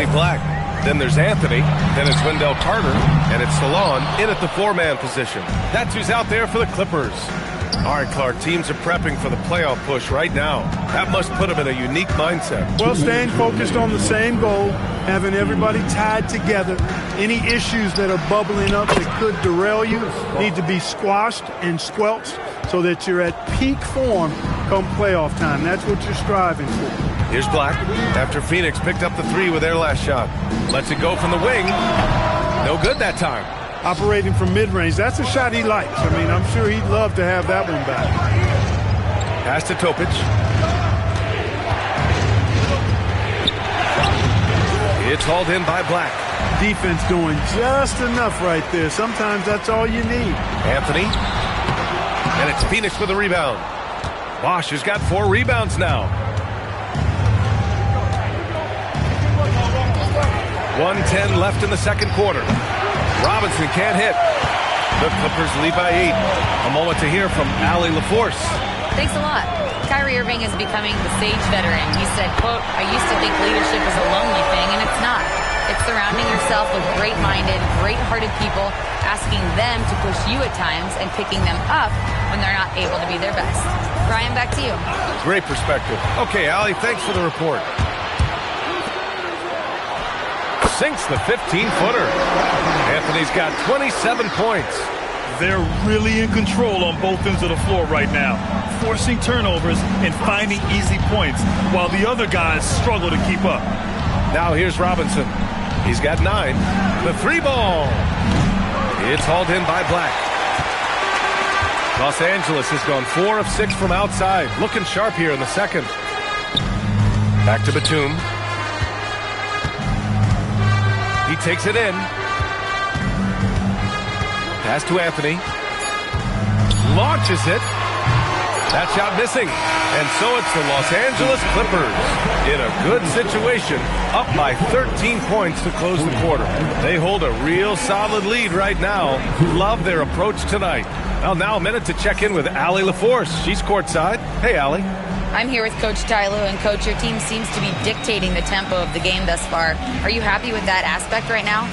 Johnny Black. Then there's Anthony. Then it's Wendell Carter. And it's Salon in at the 4-man position. That's who's out there for the Clippers. All right, Clark, teams are prepping for the playoff push right now. That must put them in a unique mindset. Well, staying focused on the same goal, having everybody tied together. Any issues that are bubbling up that could derail you need to be squashed and squelched so that you're at peak form come playoff time. That's what you're striving for. Here's Black after Phoenix picked up the 3 with their last shot. Lets it go from the wing. No good that time. Operating from mid-range, that's a shot he likes. I mean, I'm sure he'd love to have that one back. Pass to Topic. It's hauled in by Black. Defense doing just enough right there. Sometimes that's all you need. Anthony. And it's Phoenix with a rebound. Bosch has got 4 rebounds now. 1:10 left in the second quarter. Robinson can't hit. The Clippers lead by 8. A moment to hear from Allie LaForce. Thanks a lot. Kyrie Irving is becoming the sage veteran. He said, quote, "I used to think leadership was a lonely thing, and it's not. It's surrounding yourself with great-minded, great-hearted people, asking them to push you at times and picking them up when they're not able to be their best." Brian, back to you. Great perspective. Okay, Allie, thanks for the report. Sinks the 15-footer. Anthony's got 27 points. They're really in control on both ends of the floor right now, forcing turnovers and finding easy points while the other guys struggle to keep up. Now here's Robinson. He's got 9. The 3 ball. It's hauled in by Black. Los Angeles has gone 4 of 6 from outside. Looking sharp here in the second. Back to Batum. He takes it in. Pass to Anthony. Launches it. That shot missing. And so it's the Los Angeles Clippers in a good situation, up by 13 points to close the quarter. They hold a real solid lead right now. Love their approach tonight. Well, now a minute to check in with Allie LaForce. She's courtside. Hey, Allie. I'm here with Coach Ty Lue, and Coach, your team seems to be dictating the tempo of the game thus far. Are you happy with that aspect right now?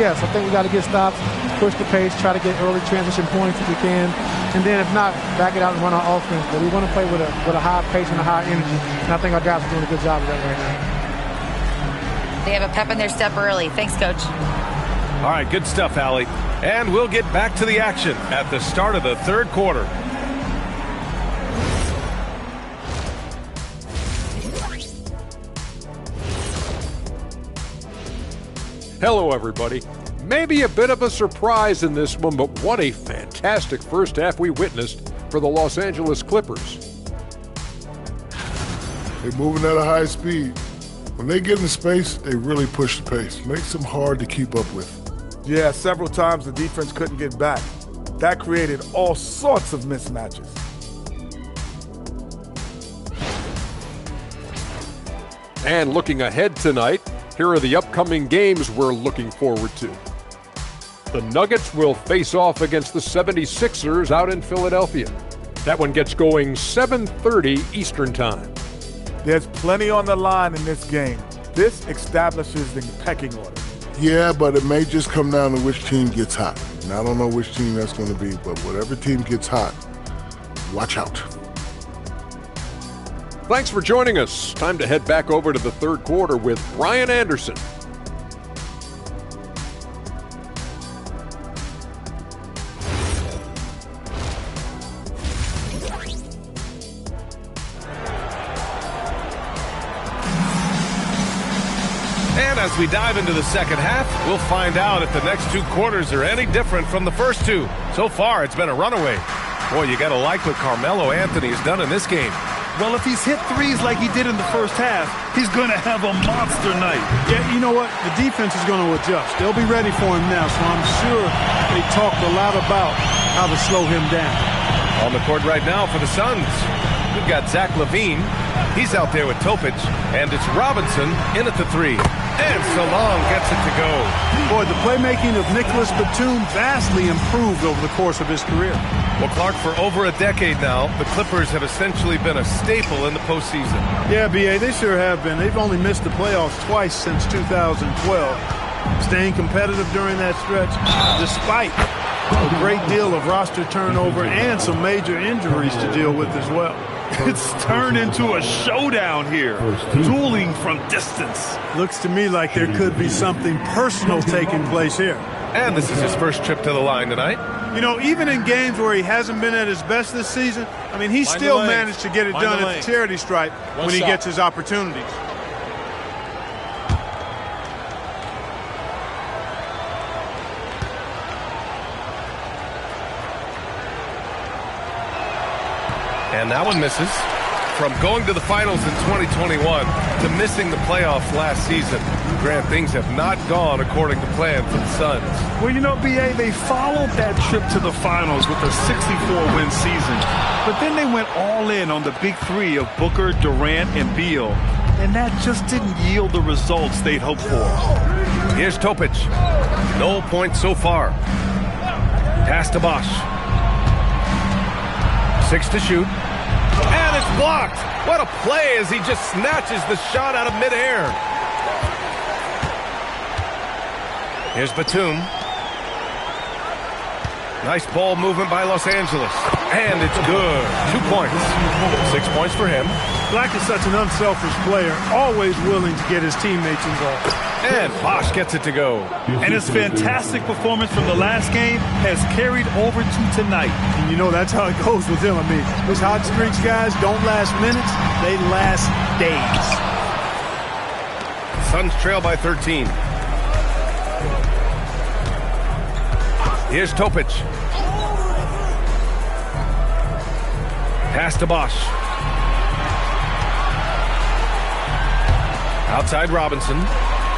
Yes, I think we got to get stops, push the pace, try to get early transition points if we can, and then if not, back it out and run our offense. But we want to play with a high pace and a high energy, and I think our guys are doing a good job of that right now. They have a pep in their step early. Thanks, Coach. All right, good stuff, Allie. And we'll get back to the action at the start of the third quarter. Hello, everybody. Maybe a bit of a surprise in this one, but what a fantastic first half we witnessed for the Los Angeles Clippers. They're moving at a high speed. When they get in space, they really push the pace. Makes them hard to keep up with. Yeah, several times the defense couldn't get back. That created all sorts of mismatches. And looking ahead tonight, here are the upcoming games we're looking forward to. The Nuggets will face off against the 76ers out in Philadelphia. That one gets going 7:30 Eastern Time. There's plenty on the line in this game. This establishes the pecking order. Yeah, but it may just come down to which team gets hot. And I don't know which team that's going to be, but whatever team gets hot, watch out. Thanks for joining us. Time to head back over to the third quarter with Brian Anderson. And as we dive into the second half, we'll find out if the next 2 quarters are any different from the first 2. So far, it's been a runaway. Boy, you got to like what Carmelo Anthony has done in this game. Well, if he's hit threes like he did in the first half, he's going to have a monster night. Yeah, you know what? The defense is going to adjust. They'll be ready for him now, so I'm sure they talked a lot about how to slow him down. On the court right now for the Suns, we've got Zach LaVine. He's out there with Topic, and it's Robinson in at the 3. And Salon gets it to go. Boy, the playmaking of Nicholas Batum vastly improved over the course of his career. Well, Clark, for over a decade now, the Clippers have essentially been a staple in the postseason. Yeah, B.A., they sure have been. They've only missed the playoffs twice since 2012. Staying competitive during that stretch, despite a great deal of roster turnover and some major injuries to deal with as well. It's turned into a showdown here, dueling from distance. Looks to me like there could be something personal taking place here. And this is his first trip to the line tonight. You know, even in games where he hasn't been at his best this season, I mean, he still managed to get it done at the charity stripe when he gets his opportunities. And that one misses. From going to the finals in 2021 to missing the playoffs last season, Grant, things have not gone according to plan for the Suns. Well, you know, B.A., they followed that trip to the finals with a 64-win season. But then they went all in on the big three of Booker, Durant, and Beal. And that just didn't yield the results they'd hoped for. Here's Topic. No points so far. Pass to Bosch. 6 to shoot. And it's blocked. What a play as he just snatches the shot out of midair. Here's Batum. Nice ball movement by Los Angeles. And it's good. 2 points. 6 points for him. Black is such an unselfish player, always willing to get his teammates involved. And Bosch gets it to go. And his fantastic performance from the last game has carried over to tonight. And you know, that's how it goes with him. I mean, his hot streaks, guys, don't last minutes. They last days. Suns trail by 13. Here's Topic. Pass to Bosch. Outside Robinson.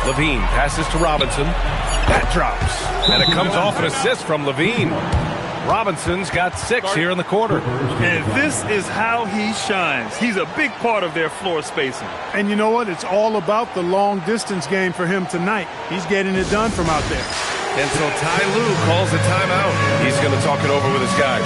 Levine passes to Robinson. That drops. And it comes off an assist from Levine. Robinson's got 6 here in the quarter. And this is how he shines. He's a big part of their floor spacing. And you know what? It's all about the long distance game for him tonight. He's getting it done from out there. And so Ty Lue calls a timeout. He's going to talk it over with his guys.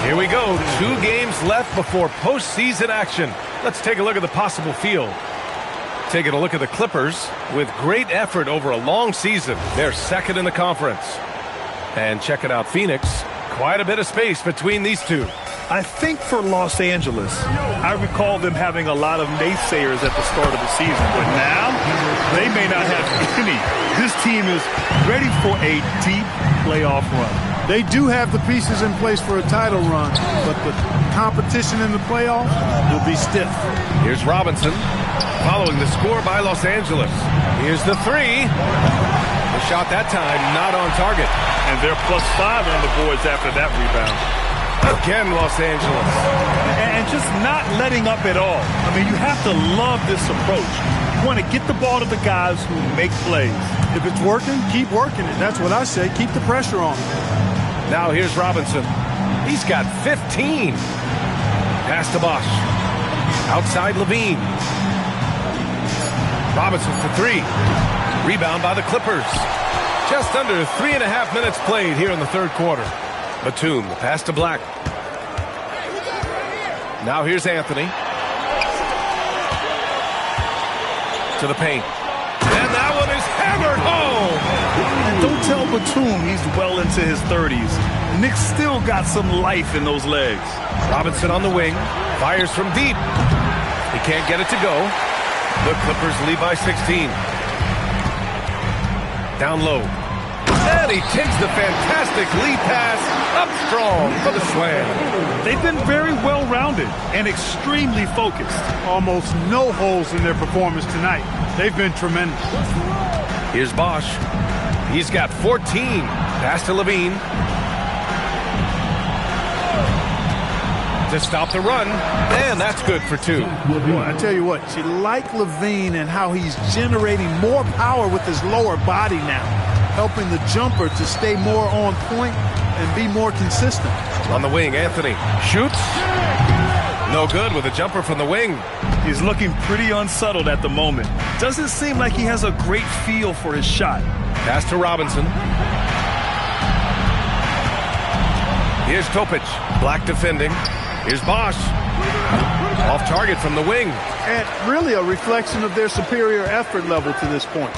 Here we go. 2 games left before postseason action. Let's take a look at the possible field. Taking a look at the Clippers with great effort over a long season. They're second in the conference. And checking out Phoenix. Quite a bit of space between these two. I think for Los Angeles, I recall them having a lot of naysayers at the start of the season. But now, they may not have any. This team is ready for a deep playoff run. They do have the pieces in place for a title run, but the competition in the playoffs will be stiff. Here's Robinson, following the score by Los Angeles. Here's the 3. The shot that time not on target. And they're +5 on the boards after that rebound. Again, Los Angeles. And just not letting up at all. I mean, you have to love this approach. You want to get the ball to the guys who make plays. If it's working, keep working it. That's what I say. Keep the pressure on. Now here's Robinson. He's got 15. Pass to Bosch. Outside Levine. Robinson for 3. Rebound by the Clippers. Just under 3.5 minutes played here in the third quarter. Batum, the pass to Black. Now here's Anthony. To the paint. And that one is hammered home. And don't tell Batum he's well into his 30s. Nick's still got some life in those legs. Robinson on the wing. Fires from deep. He can't get it to go. The Clippers lead by 16. Down low. And he takes the fantastic lead pass up strong for the slam. They've been very well-rounded and extremely focused. Almost no holes in their performance tonight. They've been tremendous. Here's Bosch. He's got 14. Pass to Levine. To stop the run, and that's good for 2. Boy, I tell you what, you like Levine and how he's generating more power with his lower body now, helping the jumper to stay more on point and be more consistent. On the wing, Anthony shoots. No good with a jumper from the wing. He's looking pretty unsettled at the moment. Doesn't seem like he has a great feel for his shot. Pass to Robinson. Here's Topic. Black defending. Here's Bosch. Off target from the wing. And really a reflection of their superior effort level to this point.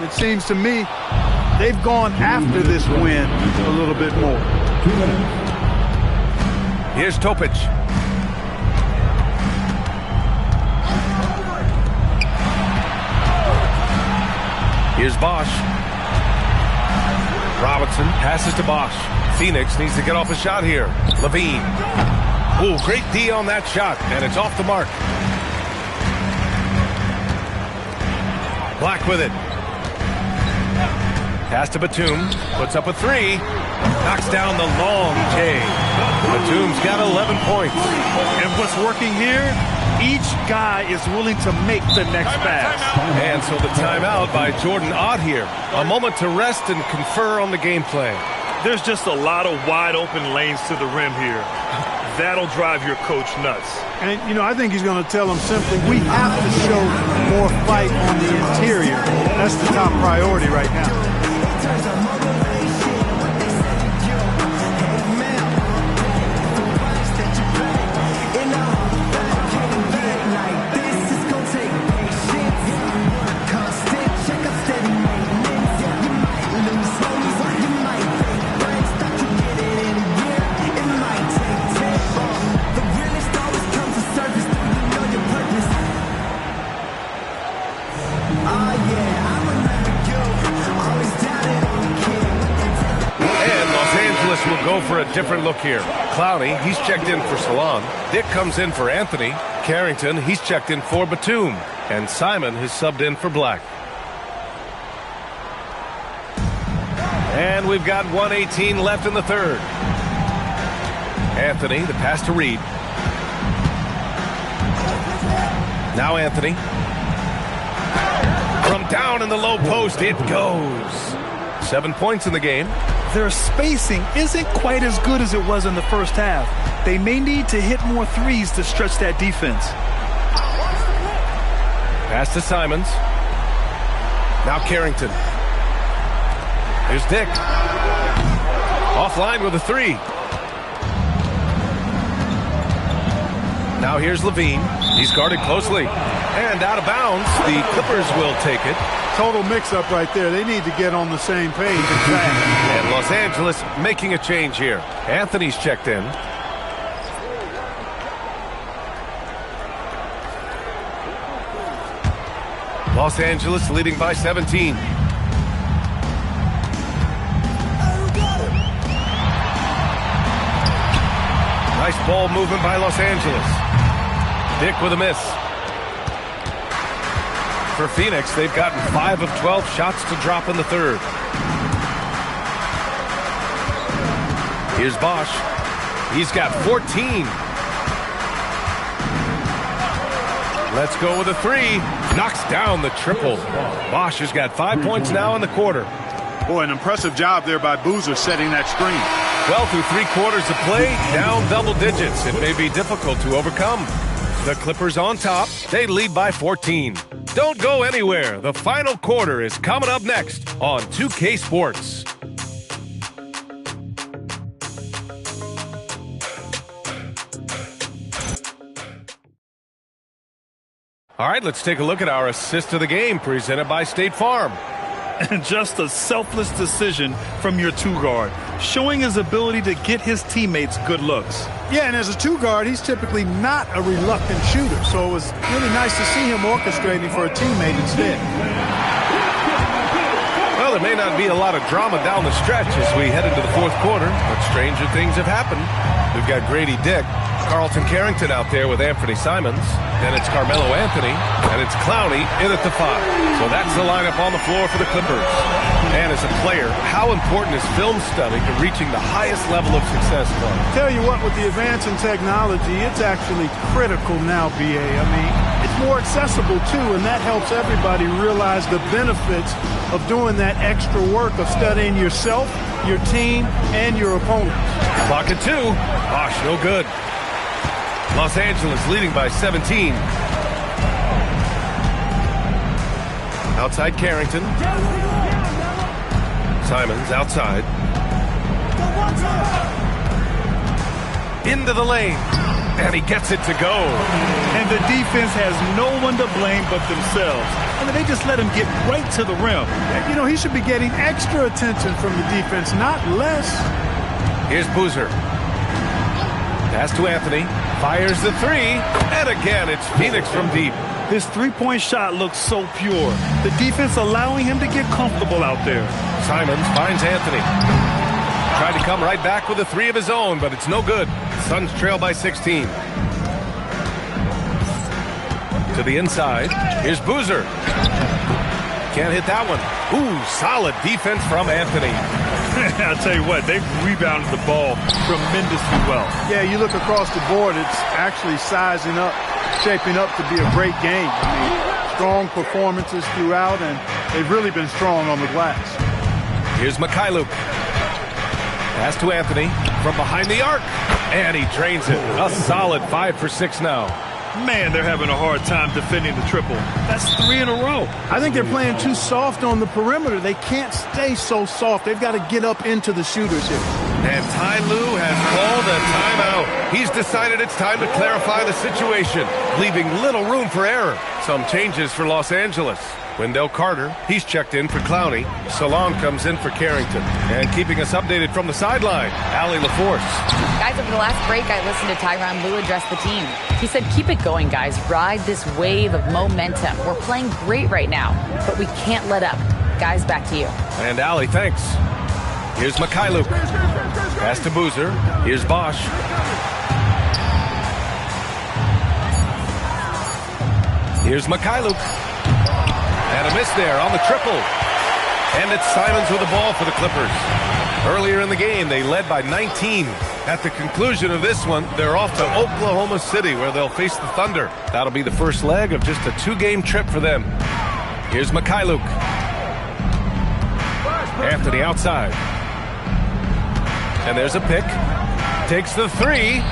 It seems to me they've gone after this win a little bit more. Here's Topic. Here's Bosch. Robinson passes to Bosch. Phoenix needs to get off a shot here. Levine. Ooh, great D on that shot, and it's off the mark. Black with it. Pass to Batum. Puts up a 3. Knocks down the long J. Batum's got 11 points. And what's working here? Each guy is willing to make the next pass. And so the timeout by Jordan Ott here. A moment to rest and confer on the game plan. There's just a lot of wide open lanes to the rim here. That'll drive your coach nuts. And, you know, I think he's going to tell them simply, we have to show more fight on the interior. That's the top priority right now. Will go for a different look here. Clowney, he's checked in for Salon. Dick comes in for Anthony. Carrington, he's checked in for Batum. And Simon has subbed in for Black. And we've got 1:18 left in the third. Anthony, the pass to Reed. Now Anthony. From down in the low post, it goes. 7 points in the game. Their spacing isn't quite as good as it was in the first half. They may need to hit more threes to stretch that defense. Pass to Simons. Now Carrington. Here's Dick. Offline with a 3. Now here's Levine. He's guarded closely. And out of bounds, the Clippers will take it. Total mix-up right there. They need to get on the same page and fast. And Los Angeles making a change here. Anthony's checked in. Los Angeles leading by 17. Nice ball movement by Los Angeles. Dick with a miss. For Phoenix, they've gotten 5 of 12 shots to drop in the third. Here's Bosch. He's got 14. Let's go with a 3. Knocks down the triple. Bosch has got 5 points now in the quarter. Boy, an impressive job there by Boozer setting that screen. Well, through 3 quarters of play, down double digits. It may be difficult to overcome. The Clippers on top. They lead by 14. Don't go anywhere. The final quarter is coming up next on 2K Sports. All right, let's take a look at our assist of the game presented by State Farm. And just a selfless decision from your two-guard, showing his ability to get his teammates good looks. Yeah, and as a two-guard, he's typically not a reluctant shooter, so it was really nice to see him orchestrating for a teammate instead. Well, there may not be a lot of drama down the stretch as we head into the fourth quarter, but stranger things have happened. We've got Grady Dick, Carlton Carrington out there with Anthony Simons. Then it's Carmelo Anthony, and it's Clowney in at the 5. So that's the lineup on the floor for the Clippers. And as a player, how important is film study to reaching the highest level of success for him? Tell you what, with the advance in technology, it's actually critical now, BA. I mean, it's more accessible, too, and that helps everybody realize the benefits of doing that extra work of studying yourself, your team, and your opponents. Clock at 2. Bosh, no good. Los Angeles leading by 17. Outside Carrington. Simons outside. Into the lane. And he gets it to go. And the defense has no one to blame but themselves. I mean, they just let him get right to the rim. You know, he should be getting extra attention from the defense, not less. Here's Boozer. Pass to Anthony. Fires the 3. And again, it's Phoenix from deep. His three-point shot looks so pure. The defense allowing him to get comfortable out there. Simons finds Anthony. Tried to come right back with a 3 of his own, but it's no good. Suns trail by 16. To the inside. Here's Boozer. Can't hit that one. Ooh, solid defense from Anthony. I'll tell you what, they've rebounded the ball tremendously well. Yeah, you look across the board, it's actually sizing up, shaping up to be a great game. I mean, strong performances throughout, and they've really been strong on the glass. Here's Mikhailuk. Pass to Anthony from behind the arc, and he drains it. A solid 5 for 6 now. Man, they're having a hard time defending the triple. That's 3 in a row. I think they're playing too soft on the perimeter. They can't stay so soft. They've got to get up into the shooters here. And Ty Lue has called a timeout. He's decided it's time to clarify the situation, leaving little room for error. Some changes for Los Angeles. Wendell Carter, he's checked in for Clowney. Salon comes in for Carrington. And keeping us updated from the sideline, Allie LaForce. Guys, over the last break, I listened to Tyronn Lue address the team. He said, keep it going, guys. Ride this wave of momentum. We're playing great right now, but we can't let up. Guys, back to you. And Allie, thanks. Here's Mikhailuk. Pass to Boozer. Here's Bosh. Here's Mikhailuk. And a miss there on the triple. And it's Simons with the ball for the Clippers. Earlier in the game, they led by 19. At the conclusion of this one, they're off to Oklahoma City, where they'll face the Thunder. That'll be the first leg of just a 2-game trip for them. Here's Mikhailuk. Anthony outside. And there's a pick. Takes the 3.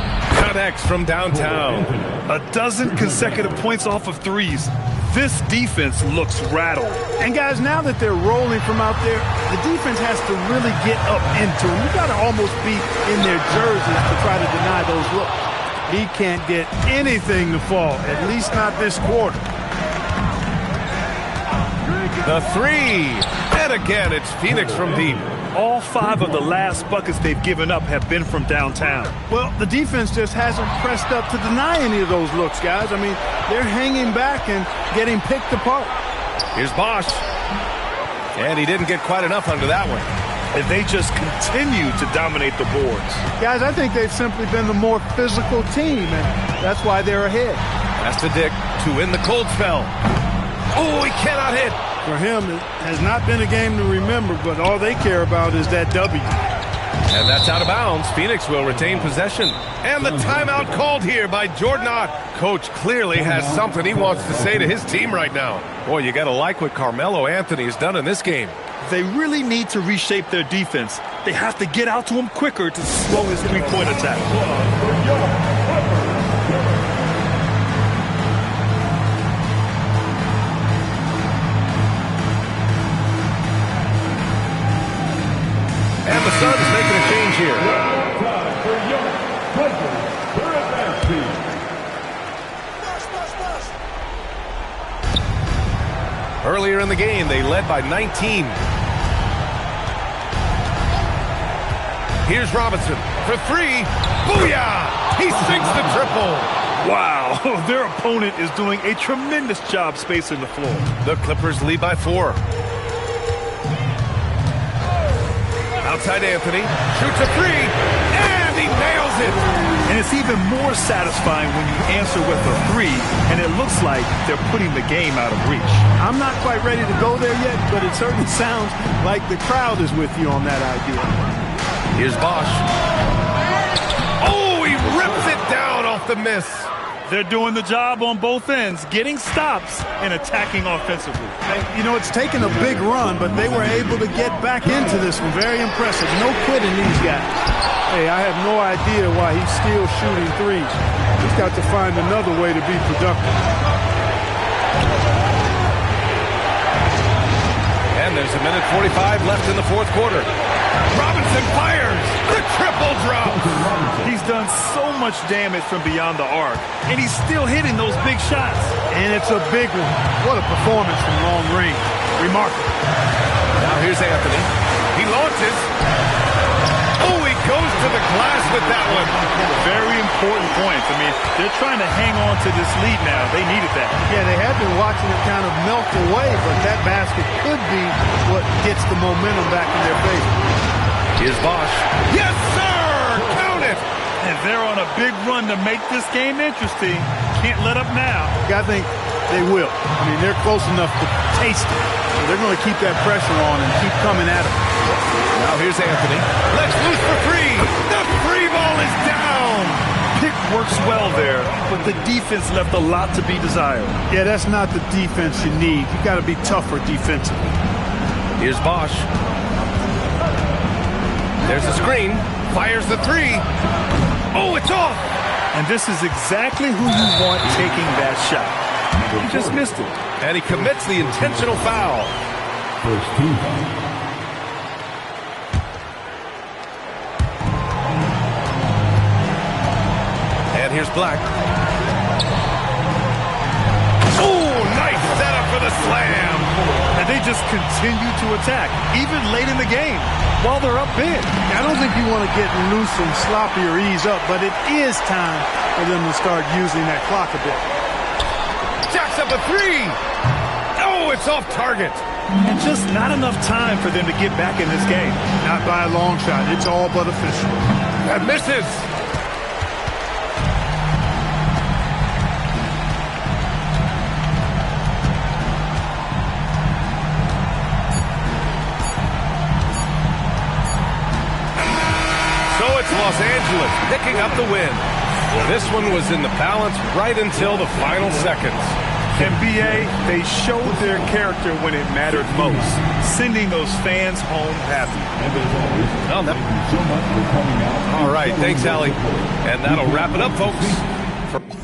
Connects from downtown. A dozen consecutive points off of threes. This defense looks rattled. And guys, now that they're rolling from out there, the defense has to really get up into them. You got to almost be in their jerseys to try to deny those looks. He can't get anything to fall, at least not this quarter. The 3. And again, it's Phoenix from deep. All 5 of the last buckets they've given up have been from downtown. Well, the defense just hasn't pressed up to deny any of those looks, guys. I mean, they're hanging back and getting picked apart. Here's Bosh. And he didn't get quite enough under that one. And they just continue to dominate the boards. Guys, I think they've simply been the more physical team, and that's why they're ahead. Pass to Dick to win the cold spell. Oh, he cannot hit. For him, it has not been a game to remember, but all they care about is that W. And that's out of bounds. Phoenix will retain possession. And the timeout called here by Jordan Ott. Coach clearly has something he wants to say to his team right now. Boy, you got to like what Carmelo Anthony has done in this game. They really need to reshape their defense. They have to get out to him quicker to slow his three-point attack. And the Suns making a change here. the game. They led by 19. Here's Robinson for three. Booyah! He sinks the triple. Wow, their opponent is doing a tremendous job spacing the floor. The Clippers lead by 4. Outside Anthony, shoots a three, and he nails it. And it's even more satisfying when you answer with a three, and it looks like they're putting the game out of reach. I'm not quite ready to go there yet, but it certainly sounds like the crowd is with you on that idea. Here's Bosch. Oh, he rips it down off the miss. They're doing the job on both ends, getting stops and attacking offensively. You know, it's taken a big run, but they were able to get back into this one. Very impressive. No quitting these guys. Hey, I have no idea why he's still shooting threes. He's got to find another way to be productive. And there's a minute 45 left in the fourth quarter. Robinson fires. The triple drop. He's done so much damage from beyond the arc, and he's still hitting those big shots. And it's a big one. What a performance from long range. Remarkable. Now here's Anthony. He launches. Oh, he goes to the glass with that one. Very important points. I mean, they're trying to hang on to this lead now. They needed that. Yeah, they have been watching it kind of melt away, but that basket could be what gets the momentum back in their favor. Here's Bosch. Yes, sir! Count it! And they're on a big run to make this game interesting. Can't let up now. I think they will. I mean, they're close enough to taste it. So they're going to keep that pressure on and keep coming at it. Now here's Anthony. Let's loose for three. The free ball is down. Pick works well there, but the defense left a lot to be desired. Yeah, that's not the defense you need. You got to be tougher defensively. Here's Bosch. There's a screen. Fires the three. Oh, it's off. And this is exactly who you want taking that shot. He just missed it. And he commits the intentional foul. First team. And here's Black. Oh, nice setup for the slam. And they just continue to attack, even late in the game, while they're up big. I don't think you want to get loose and sloppy or ease up, but it is time for them to start using that clock a bit. Jacks up a three. Oh, it's off target. And just not enough time for them to get back in this game. Not by a long shot. It's all but official. That misses. Los Angeles picking up the win. This one was in the balance right until the final seconds. NBA, they showed their character when it mattered most, sending those fans home happy. All right, thanks, Allie. And that'll wrap it up, folks.